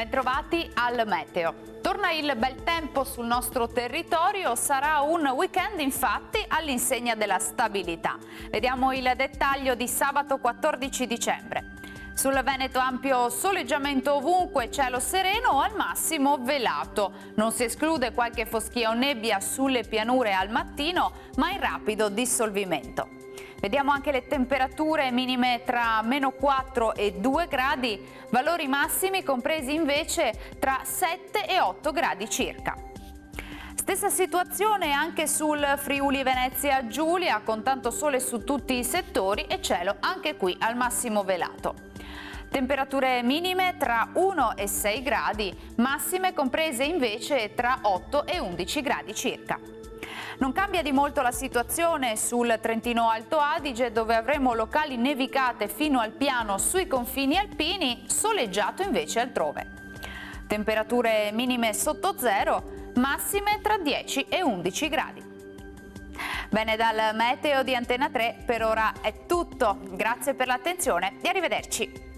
Bentrovati al meteo. Torna il bel tempo sul nostro territorio, sarà un weekend infatti all'insegna della stabilità. Vediamo il dettaglio di sabato 14 dicembre. Sul Veneto ampio soleggiamento ovunque, cielo sereno o al massimo velato. Non si esclude qualche foschia o nebbia sulle pianure al mattino, ma in rapido dissolvimento. Vediamo anche le temperature minime tra -4 e 2 gradi, valori massimi compresi invece tra 7 e 8 gradi circa. Stessa situazione anche sul Friuli Venezia Giulia, con tanto sole su tutti i settori e cielo anche qui al massimo velato. Temperature minime tra 1 e 6 gradi, massime comprese invece tra 8 e 11 gradi circa. Non cambia di molto la situazione sul Trentino Alto Adige, dove avremo locali nevicate fino al piano sui confini alpini, soleggiato invece altrove. Temperature minime sotto zero, massime tra 10 e 11 gradi. Bene, dal meteo di Antena 3 per ora è tutto. Grazie per l'attenzione e arrivederci.